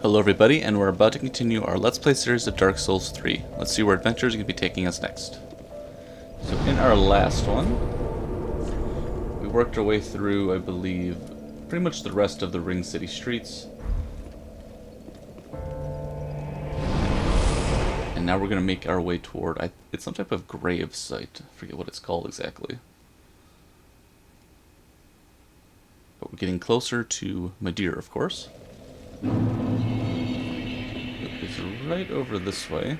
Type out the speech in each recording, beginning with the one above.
Hello everybody, and we're about to continue our Let's Play series of Dark Souls 3. Let's see where adventures are going to be taking us next. So in our last one, we worked our way through, I believe, pretty much the rest of the Ring City streets. And now we're going to make our way toward, it's some type of grave site. I forget what it's called exactly. But we're getting closer to Madir, of course. It's right over this way.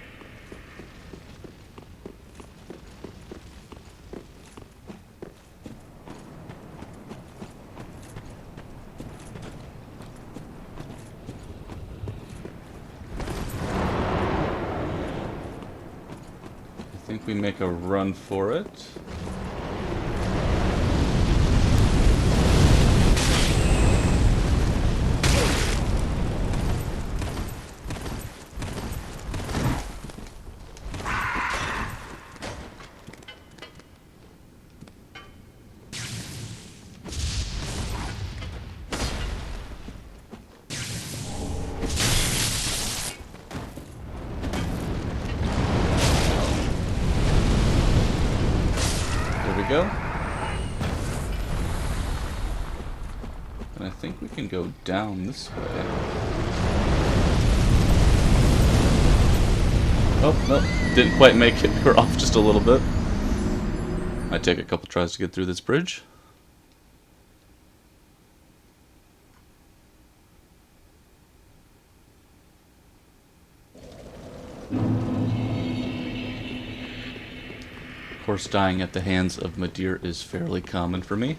I think we make a run for it. Go. And I think we can go down this way. Oh, no, didn't quite make it. We're off just a little bit. Might take a couple tries to get through this bridge. Of course, dying at the hands of Madir is fairly common for me.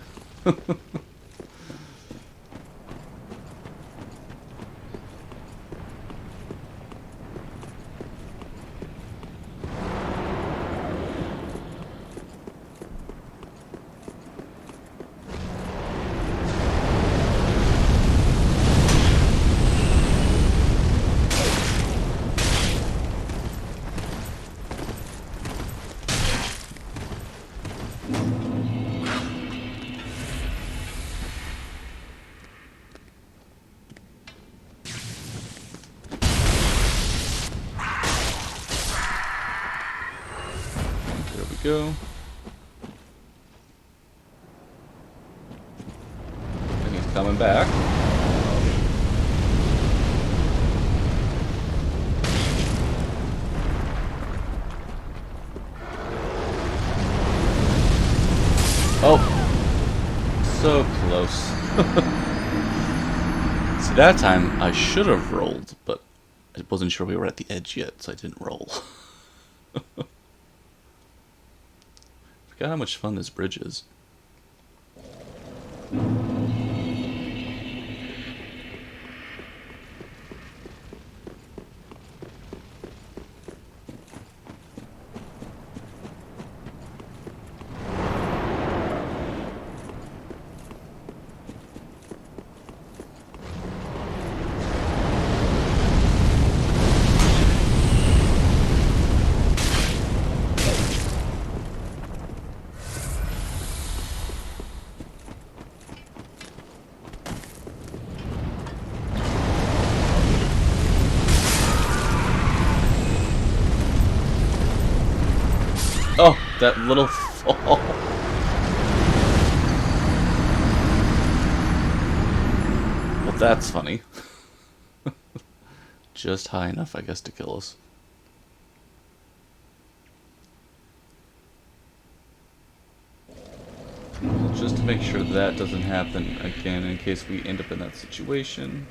Go. And he's coming back. Oh, so close. See, that time I should have rolled, but I wasn't sure we were at the edge yet, so I didn't roll. Forgot how much fun this bridge is. Oh, that little fall. Well, that's funny. Just high enough, I guess, to kill us. Well, just to make sure that doesn't happen again, in case we end up in that situation,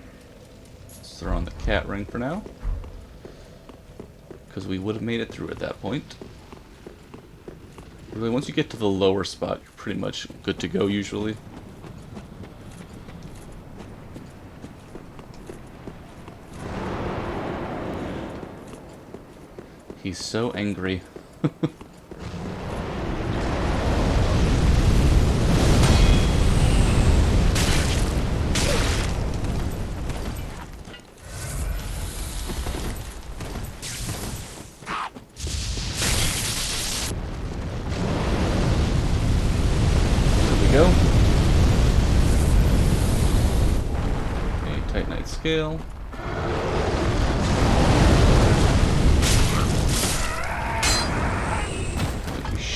let's throw on the cat ring for now. Because we would have made it through at that point. Really, once you get to the lower spot, you're pretty much good to go, usually. He's so angry. Go. Okay, Titanite scale.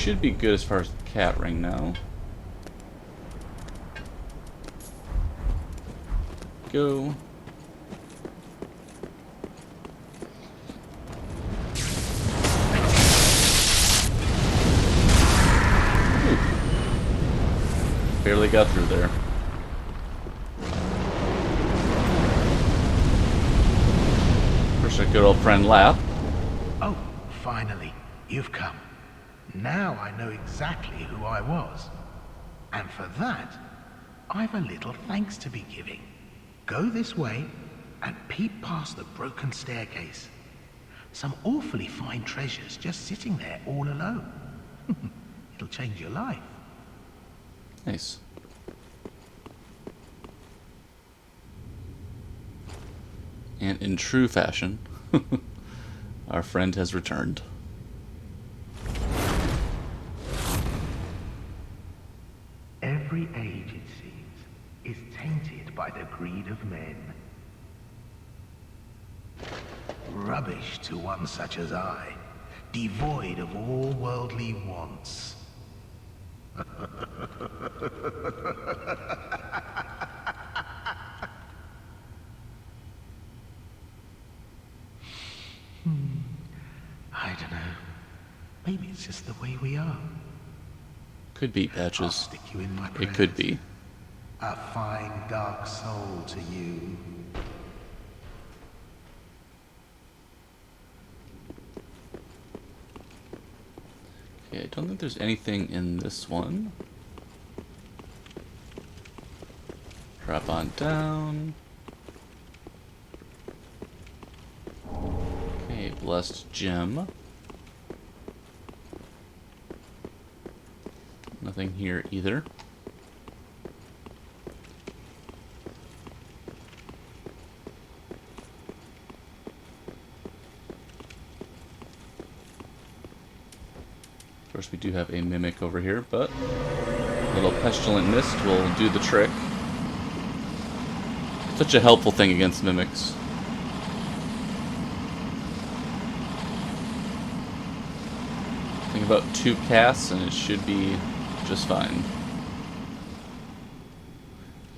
should be good as far as the cat ring now. Go. Ooh. Barely got through there. First, our good old friend Lap. Oh, finally, you've come. Now I know exactly who I was. And for that, I've a little thanks to be giving. Go this way and peep past the broken staircase. Some awfully fine treasures just sitting there all alone. It'll change your life. Nice. And in true fashion, our friend has returned. Every age, it seems, is tainted by the greed of men. Rubbish to one such as I, devoid of all worldly wants. I don't know. Maybe it's just the way we are. Could be, I'll Patches. stick you in my It prayers. could be. A fine dark soul to you. Okay, I don't think there's anything in this one. Drop on down. Okay, blessed gem. Nothing here either. Of course, we do have a mimic over here, but a little pestilent mist will do the trick. Such a helpful thing against mimics. Think about 2 casts and it should be just fine.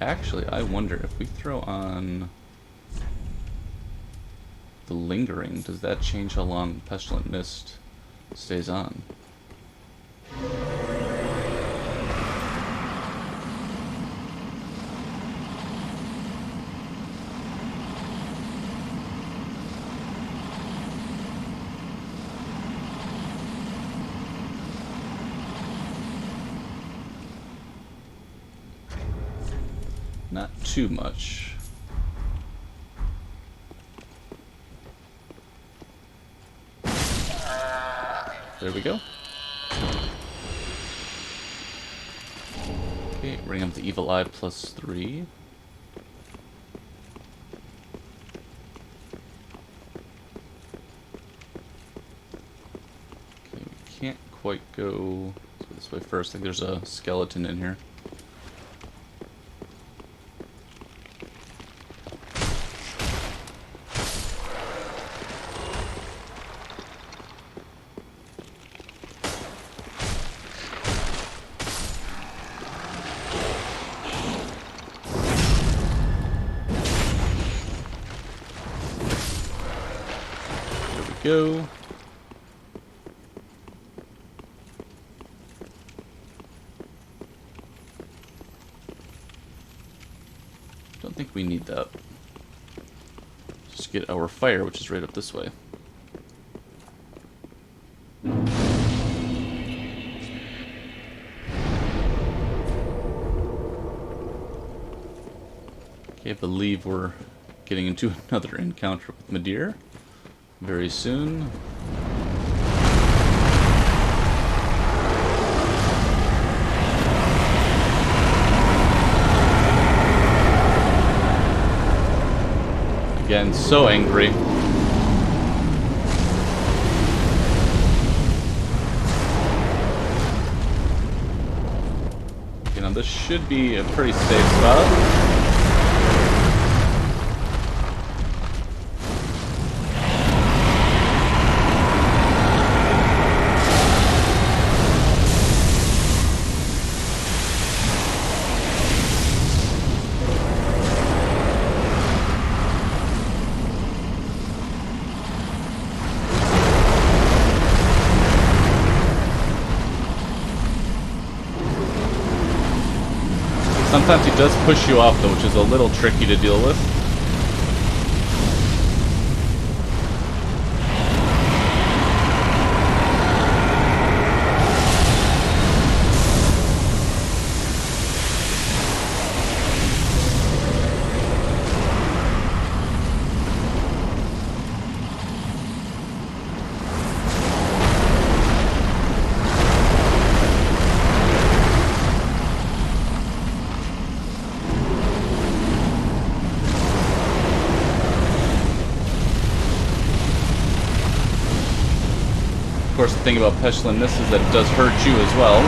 Actually, I wonder if we throw on the lingering, does that change how long pestilent mist stays on? Not too much. There we go. Okay, bring up the evil eye +3. Okay, we can't quite go this way first. I think there's a skeleton in here. Go. Don't think we need that. Just get our fire, which is right up this way. Okay, I believe we're getting into another encounter with Madeir very soon. Again, so angry. Okay, now this should be a pretty safe spot. Sometimes he does push you off though, which is a little tricky to deal with. Of course, the thing about Pestilent Mist is that it does hurt you as well.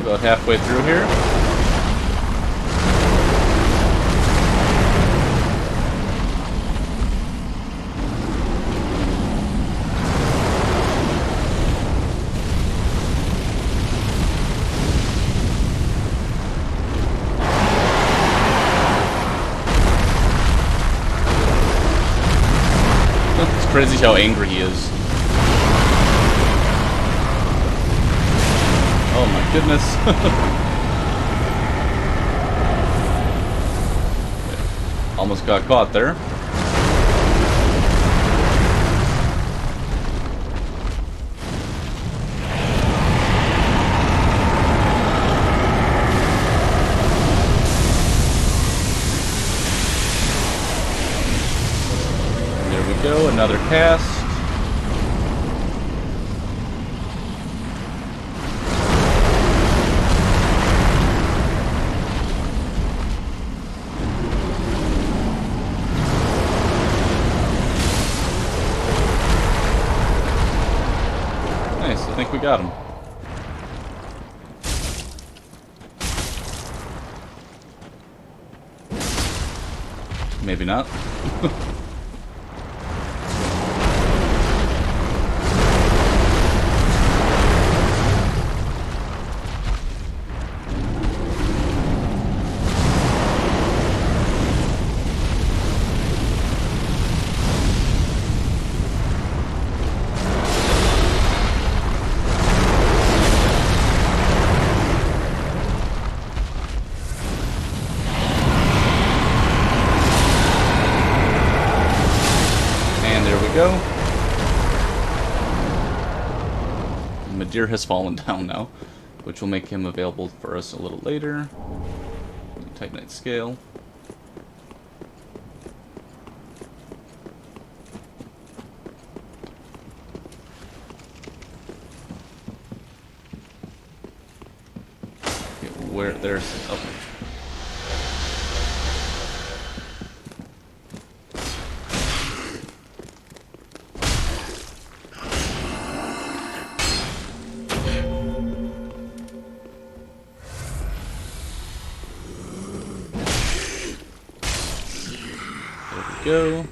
About halfway through here. It's crazy how angry he is. Oh my goodness. Almost got caught there. There we go, another cast. I think we got him. Maybe not. Go. Madir has fallen down now, which will make him available for us a little later. Titanite scale. Okay, where there's oh. Go.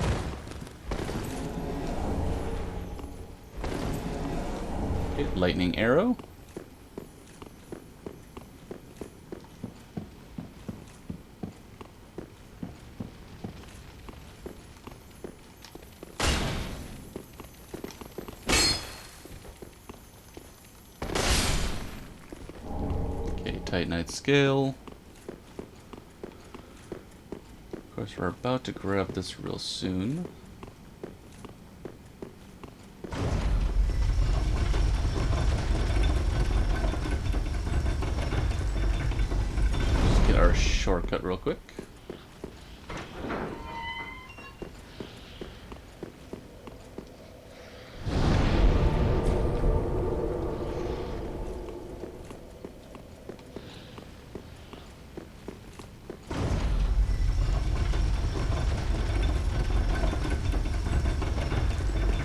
Okay, lightning arrow. Okay, Titanite scale. Of course, we're about to grab this real soon. Just get our shortcut real quick.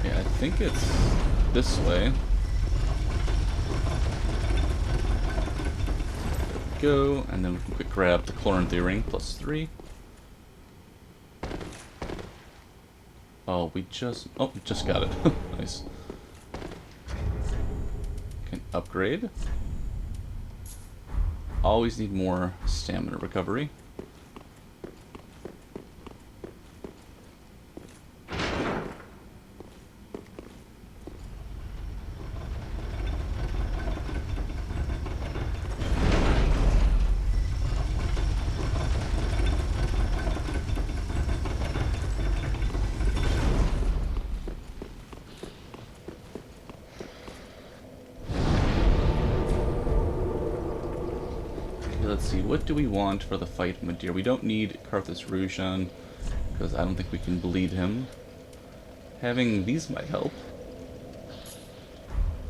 I think it's this way. There we go, and then we can quick grab the Chloranthy ring +3. Oh, we just got it. Nice. Can upgrade. Always need more stamina recovery. let's see, what do we want for the fight Madir? We don't need Karthus Rushan, because I don't think we can bleed him. Having these might help.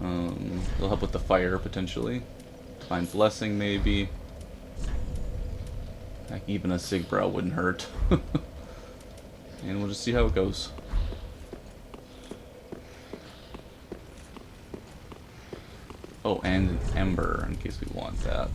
They'll help with the fire, potentially. Divine Blessing, maybe. Heck, even a Sigbrow wouldn't hurt. And we'll just see how it goes. Oh, and an Ember, in case we want that.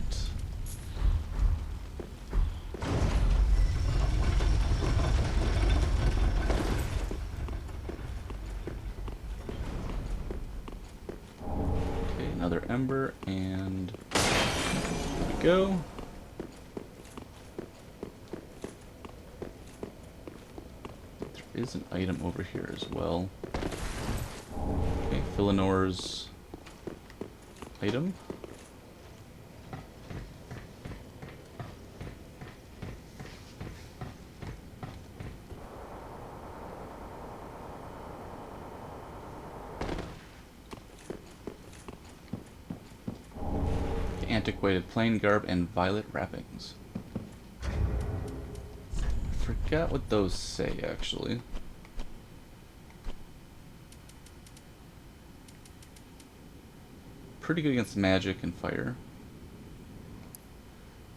Okay, another Ember, and there we go. There is an item over here as well. Okay, Philinore's item. The antiquated plain garb and violet wrappings. I forgot what those say, actually. Pretty good against magic and fire.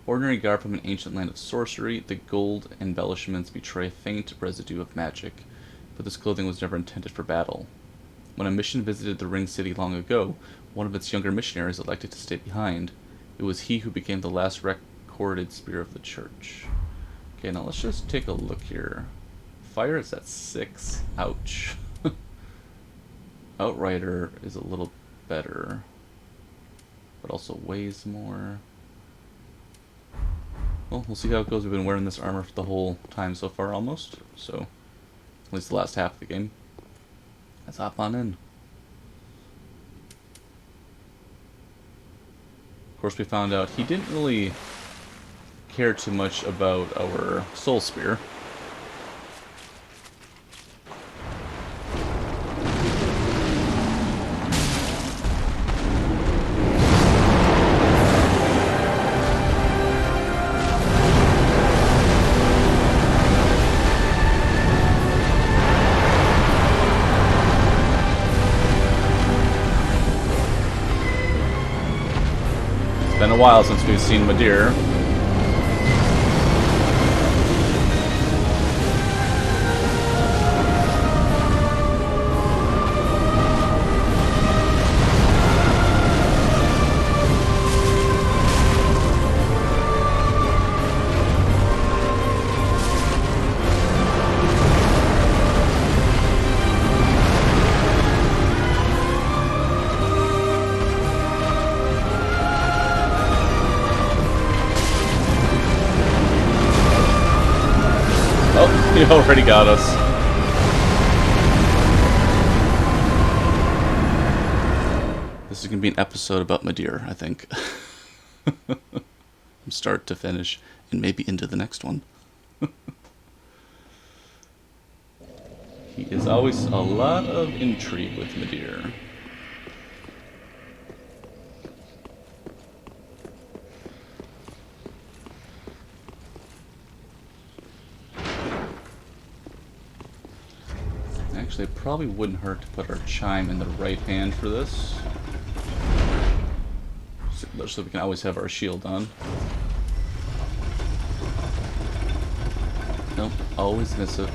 Ordinary garb from an ancient land of sorcery. The gold embellishments betray a faint residue of magic, but this clothing was never intended for battle. When a mission visited the Ring City long ago, one of its younger missionaries elected to stay behind. It was he who became the last recorded spear of the church. Okay, now let's just take a look here. Fire is at 6. Ouch. Outrider is a little better, but also weighs more. Well, we'll see how it goes. We've been wearing this armor for the whole time so far, almost. So, at least the last half of the game. Let's hop on in. Of course, we found out he didn't really care too much about our Soul Spear. Been a while since we've seen Madir. He already got us. This is going to be an episode about Madir, I think. From start to finish, and maybe into the next one. He is always a lot of intrigue with Madir. Actually, it probably wouldn't hurt to put our chime in the right hand for this. So we can always have our shield on. Nope, always miss it.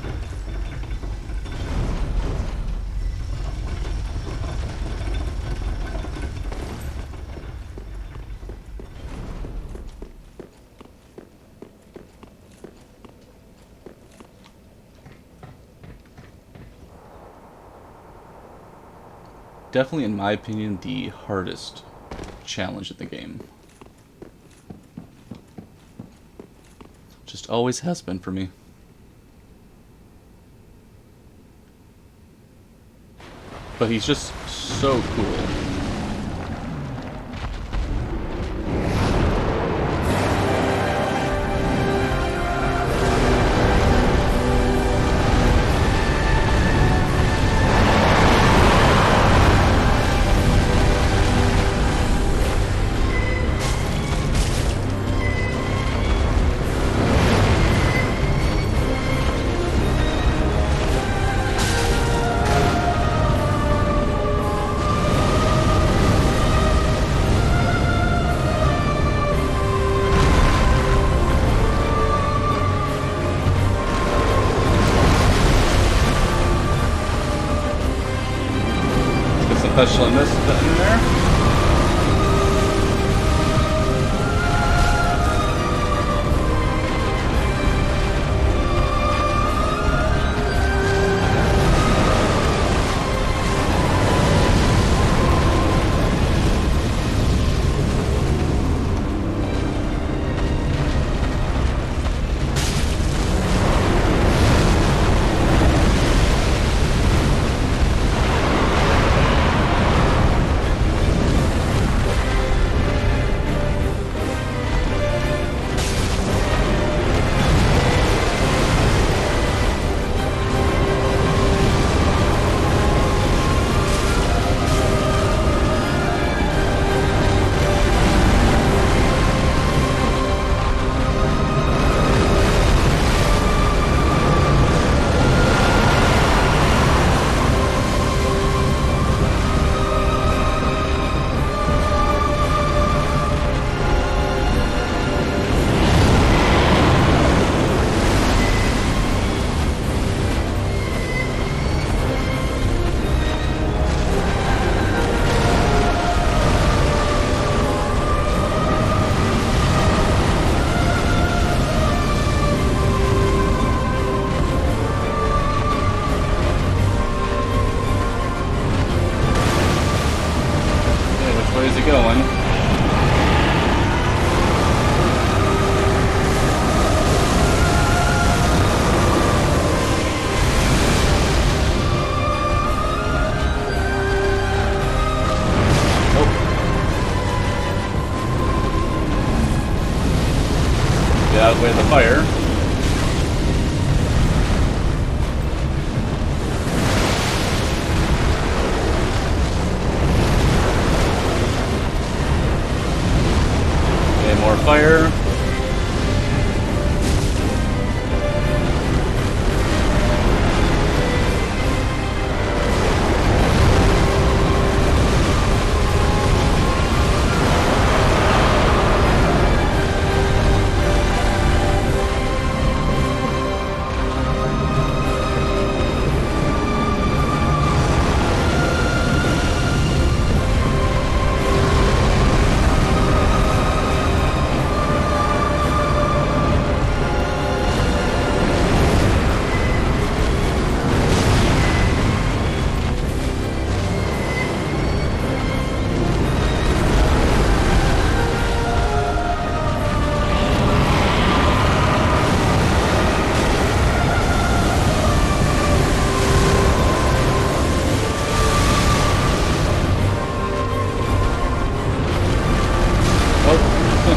Definitely, in my opinion, the hardest challenge in the game. Just always has been for me. But he's just so cool. special in this button there. Outweigh the fire. Okay, more fire.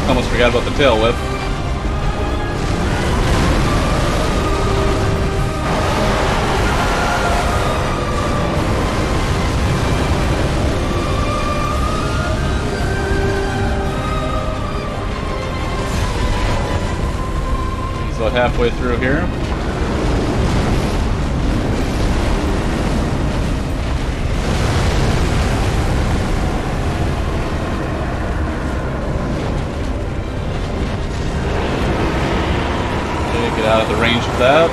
Almost forgot about the tail whip. He's about halfway through here. Get out of the range of that.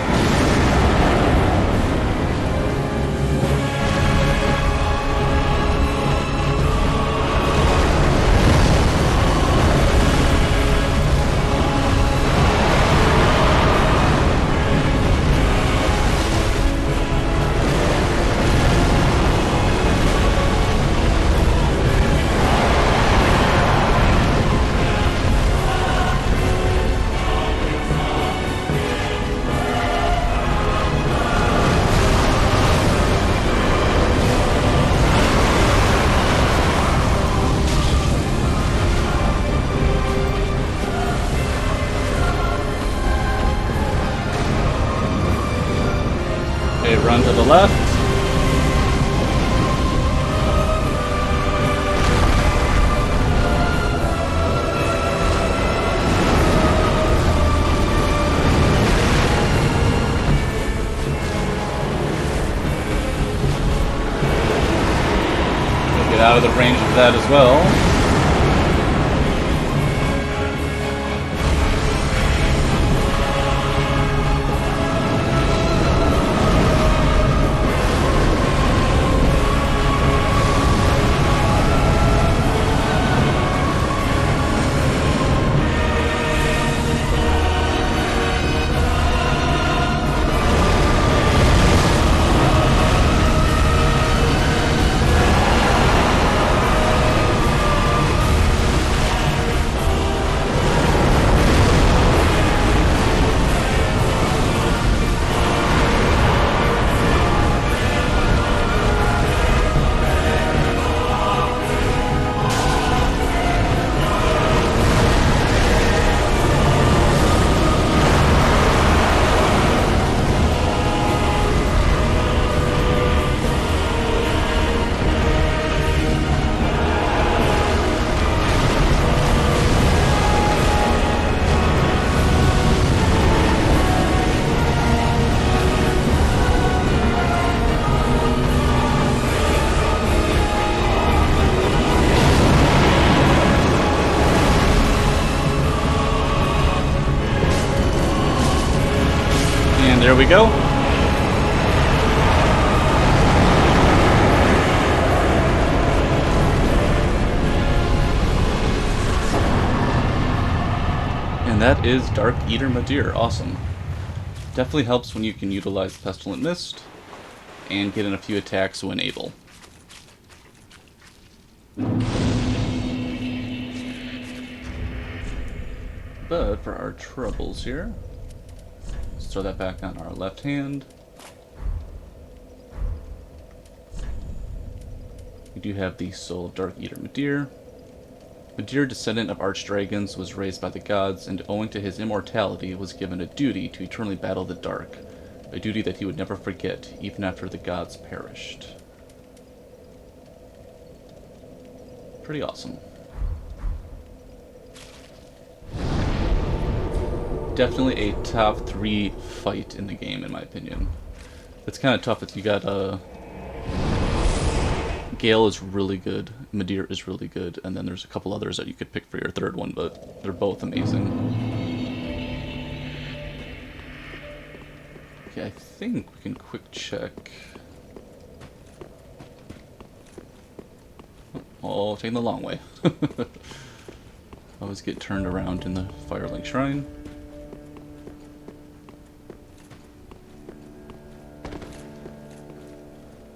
Okay, run to the left. Get out of the range of that as well. we go. And that is Dark Eater Madir. Awesome. Definitely helps when you can utilize Pestilent Mist and get in a few attacks when able. But for our troubles here, let's throw that back on our left hand. We do have the Soul of Dark Eater Madir. Madir, descendant of archdragons, was raised by the gods, and owing to his immortality, was given a duty to eternally battle the dark, a duty that he would never forget, even after the gods perished. Pretty awesome. Definitely a top 3 fight in the game, in my opinion. It's kind of tough. You got Gale is really good, Madir is really good, and then there's a couple others that you could pick for your third one, but they're both amazing. Okay, I think we can quick check. Oh, taking the long way. Always get turned around in the Firelink Shrine.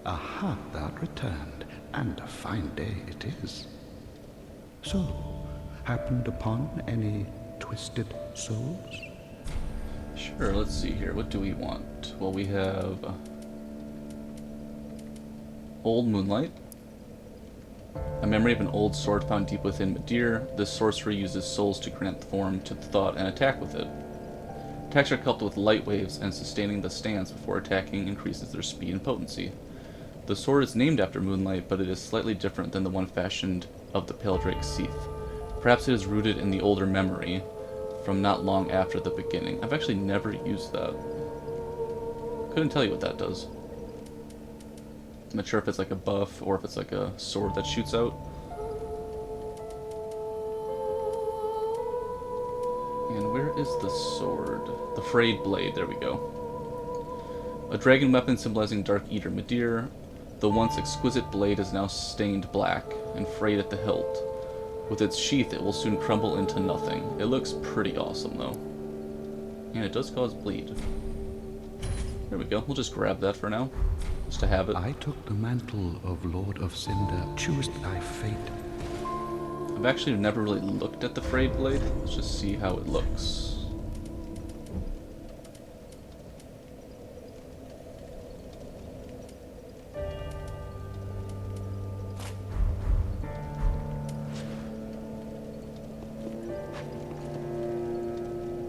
Aha, thou returned, and a fine day it is. So, happened upon any twisted souls? Sure, let's see here. What do we want? Well, we have Old Moonlight, a memory of an old sword found deep within Madir. This sorcery uses souls to grant form to the thought and attack with it. Attacks are coupled with light waves, and sustaining the stance before attacking increases their speed and potency. The sword is named after Moonlight, but it is slightly different than the one fashioned of the Pale Drake's Seath. Perhaps it is rooted in the older memory from not long after the beginning. I've actually never used that. Couldn't tell you what that does. I'm not sure if it's like a buff or if it's like a sword that shoots out. And where is the sword? The Frayed Blade, there we go. A dragon weapon symbolizing Dark Eater Madir. The once exquisite blade is now stained black and frayed at the hilt. With its sheath, it will soon crumble into nothing. It looks pretty awesome, though. And it does cause bleed. There we go. We'll just grab that for now, just to have it. I took the mantle of Lord of Cinder. Choose thy fate. I've actually never really looked at the Frayed Blade. Let's just see how it looks.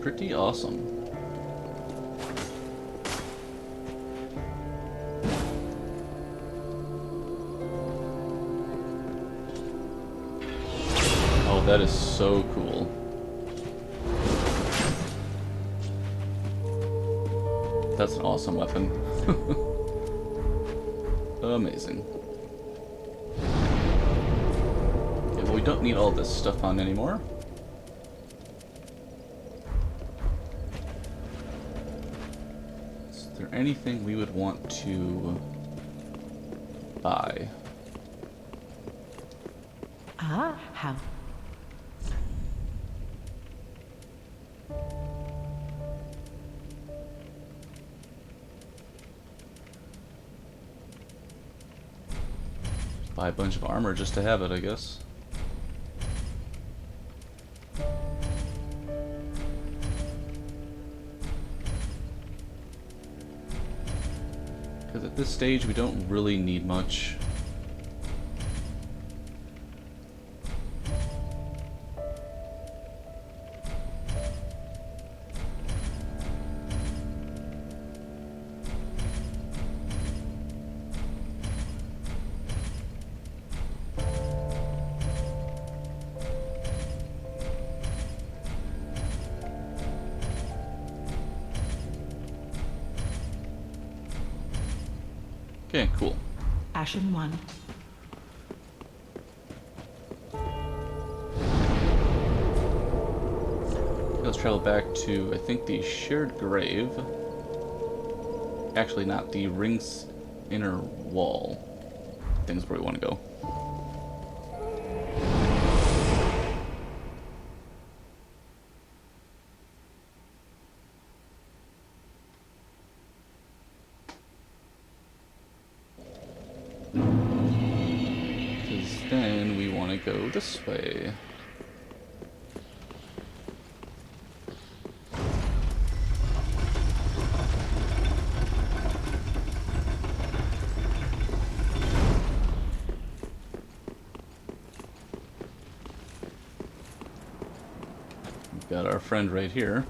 Pretty awesome. Oh, that is so cool. That's an awesome weapon. Amazing. Okay, well, we don't need all this stuff on anymore. Anything we would want to buy? Ah, how? Buy a bunch of armor just to have it, I guess. Because at this stage, we don't really need much. Okay, cool. Ashen one. Let's travel back to, I think, the shared grave. Actually, not the ring's inner wall. I think is where we want to go. Because then we want to go this way. Got our friend right here.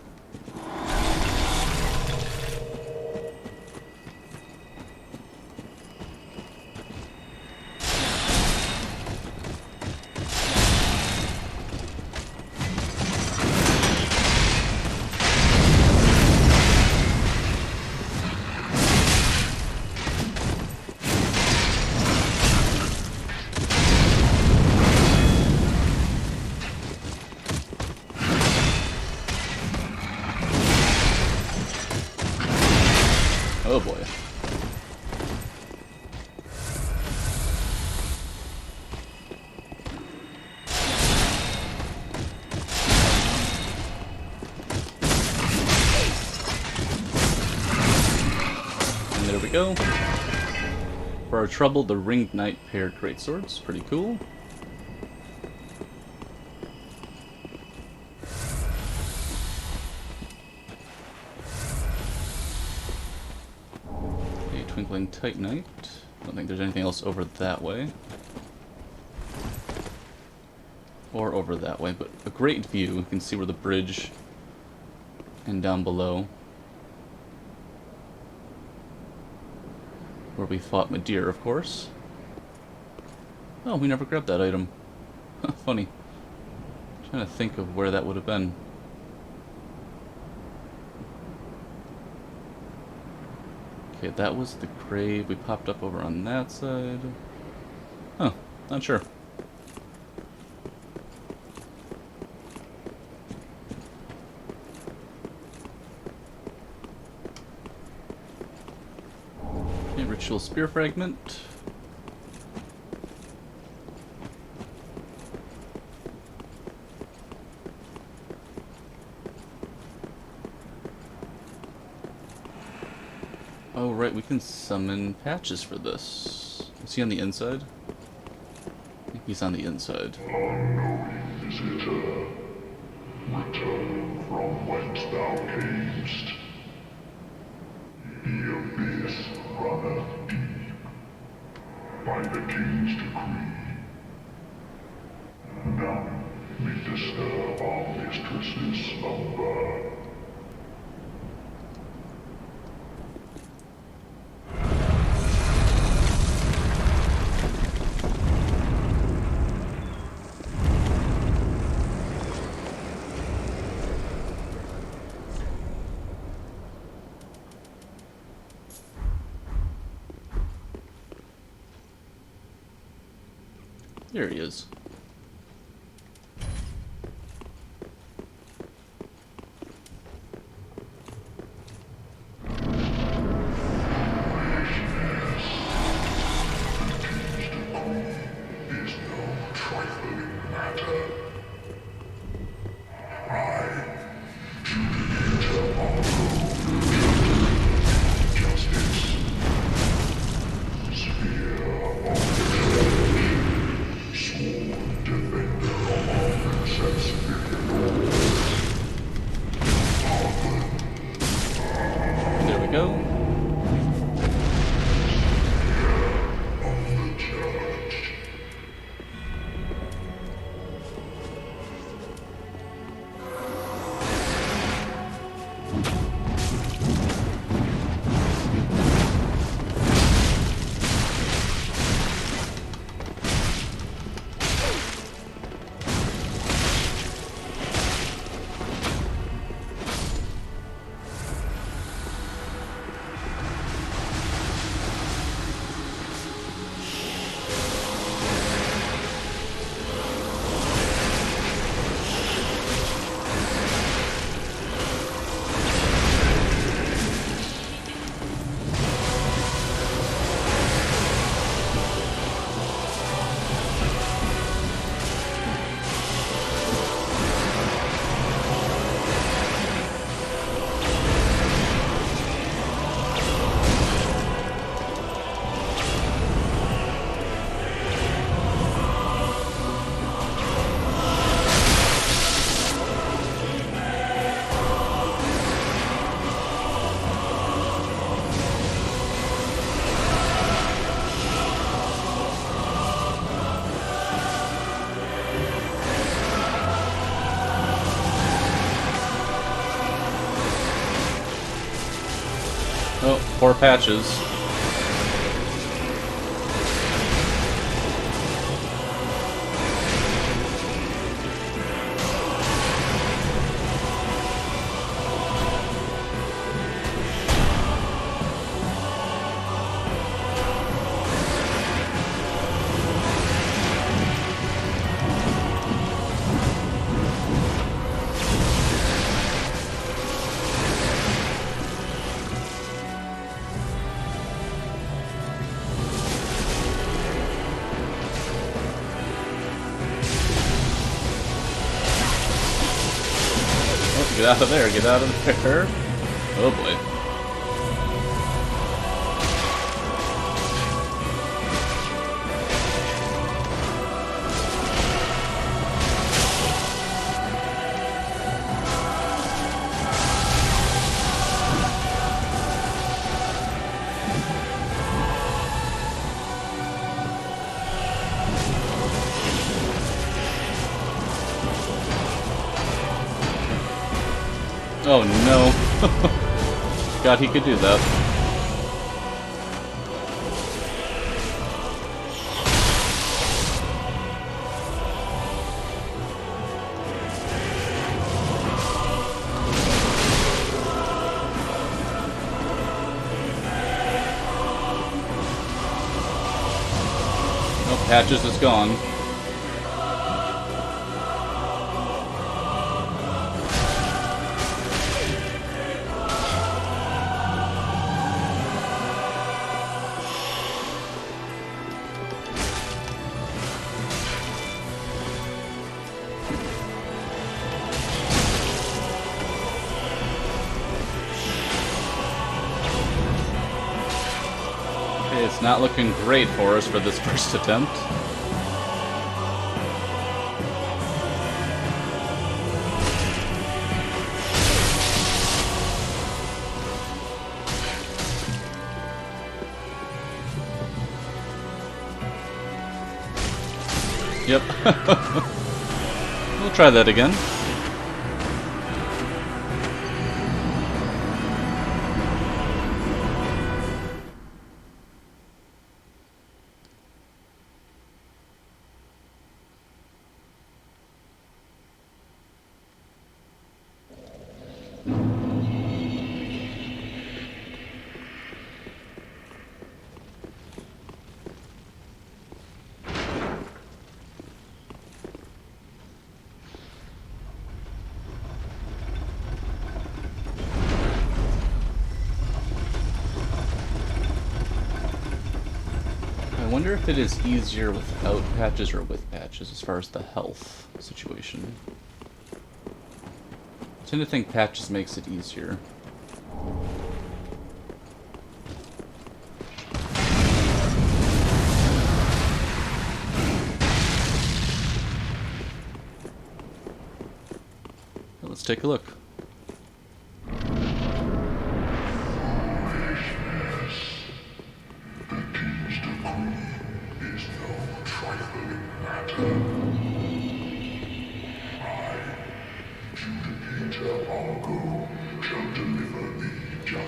Oh boy. And there we go. For our trouble, the Ringed Knight paired greatswords. Pretty cool. Twinkling Titanite. Don't think there's anything else over that way. Or over that way, but a great view. You can see where the bridge and down below where we fought Madeir, of course. Oh, we never grabbed that item. Funny. Trying to think of where that would have been. Okay, that was the grave. We popped up over on that side. Huh, not sure. Okay, ritual spear fragment. Oh, right, we can summon patches for this. Is he on the inside? I think he's on the inside. Unknowing visitor, return from whence thou camest. The abyss runneth deep, by the king's decree. None may disturb our mistress's slumber. There he is. Is no trifling matter. I, tomorrow, justice, sphere of the sword Poor Patches. Get out of there, get out of there. Oh boy. Oh no. God, he could do that. Oh, Patches is gone. It's not looking great for us for this first attempt. Yep. We'll try that again. I wonder if it is easier without Patches or with Patches as far as the health situation. I tend to think Patches makes it easier. Let's take a look.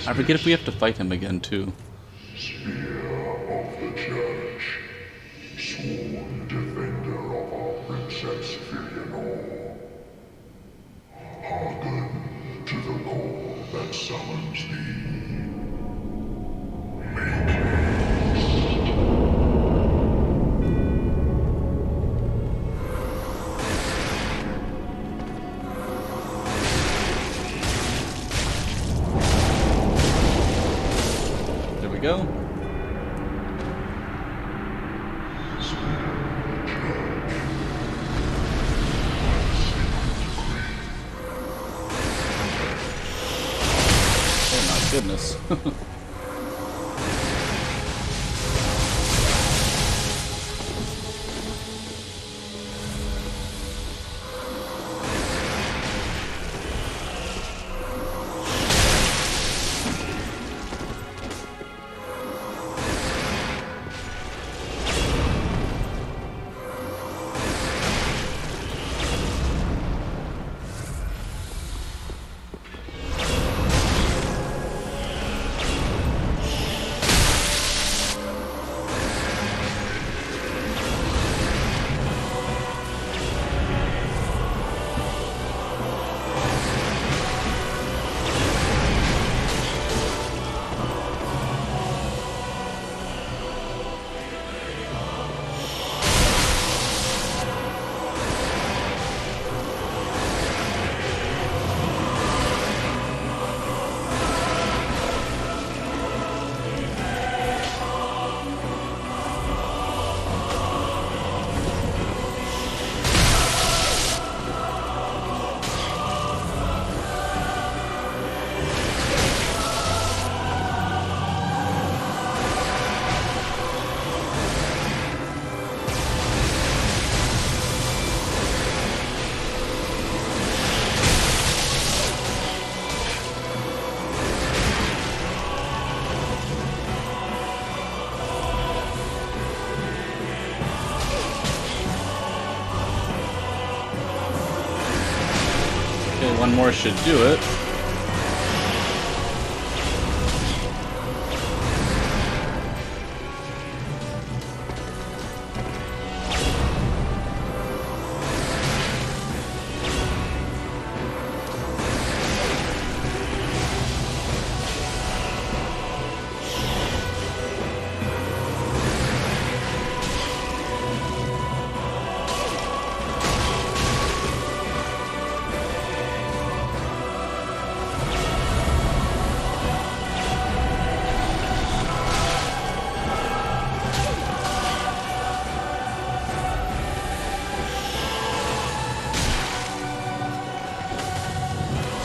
I forget if we have to fight him again, too. Spear of the Church, sworn defender of our Princess Filianor. Hearken to the call that summons thee. Make haste. There we go. Oh my goodness. One more should do it.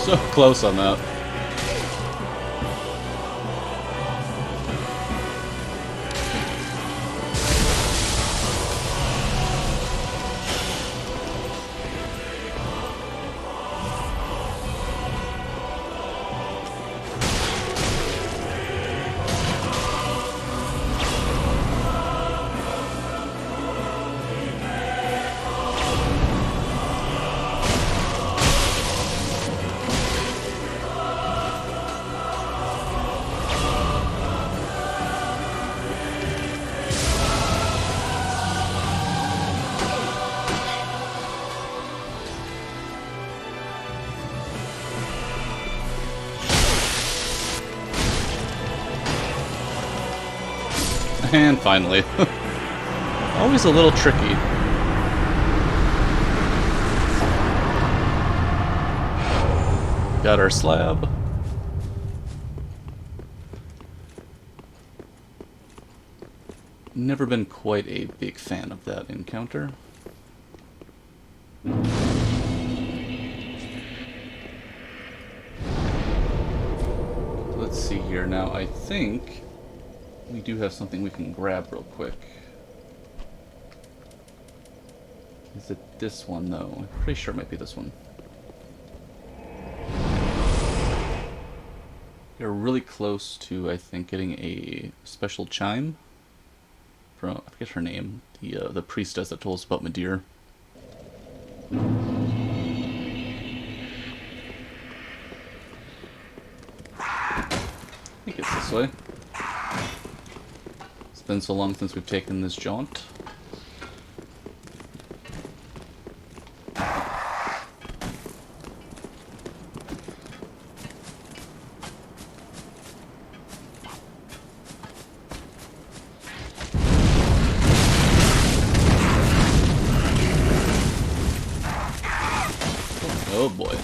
So close on that. And finally. Always a little tricky. Got our slab. Never been quite a big fan of that encounter. Let's see here now. I think we do have something we can grab real quick. Is it this one, though? I'm pretty sure it might be this one. We're really close to, I think, getting a special chime from, I forget her name, the priestess that told us about Madeir. I think it's this way. It's been so long since we've taken this jaunt. Oh boy.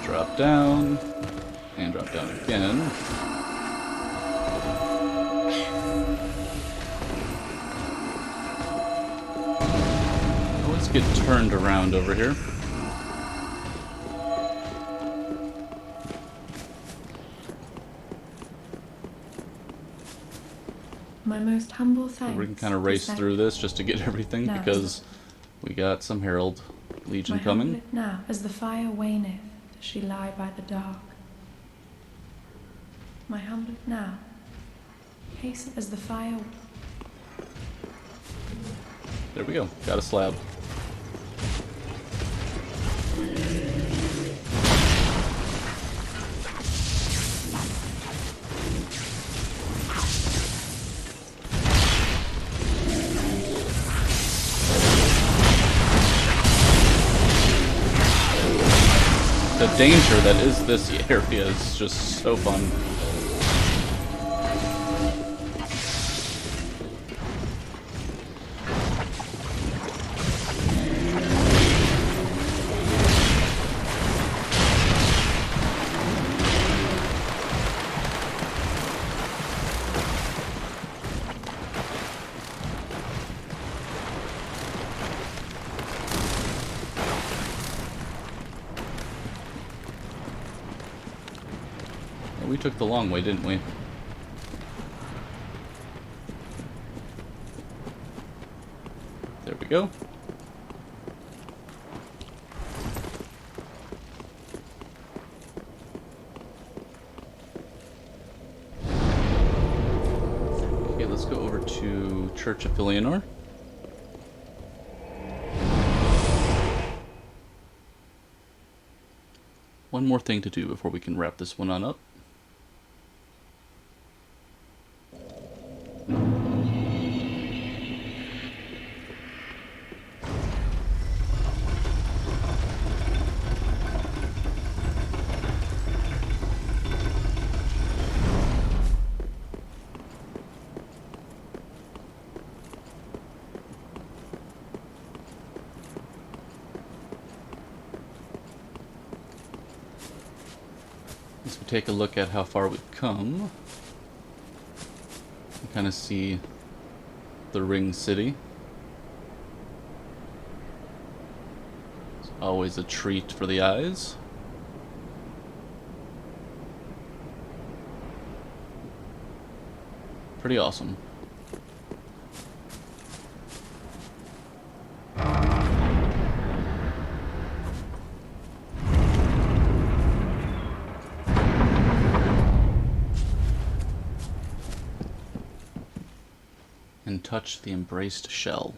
Drop down, and drop down again. Let's get turned around over here. My most humble thanks. We can kind of race through this just to get everything, No. because we got some Herald Legion My coming. humbleth now, as the fire waneth, does she lie by the dark. My humbleth now, hasten as the fire. There we go. Got a slab. The danger that is this area is just so fun. We took the long way, didn't we? There we go. Church of Filianor. One more thing to do before we can wrap this one on up. As we take a look at how far we've come, you kind of see the Ring City. It's always a treat for the eyes. Pretty awesome. And touch the embraced shell.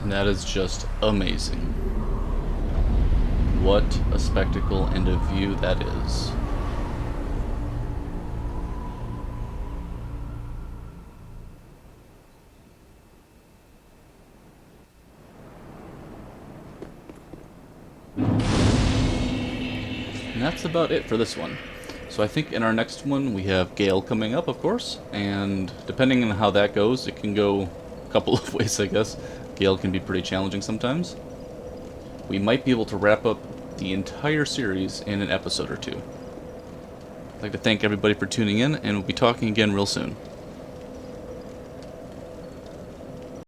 And that is just amazing. What a spectacle and a view that is. And that's about it for this one. So I think in our next one we have Gale coming up, of course, and depending on how that goes, it can go a couple of ways, I guess. Gale can be pretty challenging sometimes. We might be able to wrap up the entire series in an episode or two. I'd like to thank everybody for tuning in, and we'll be talking again real soon.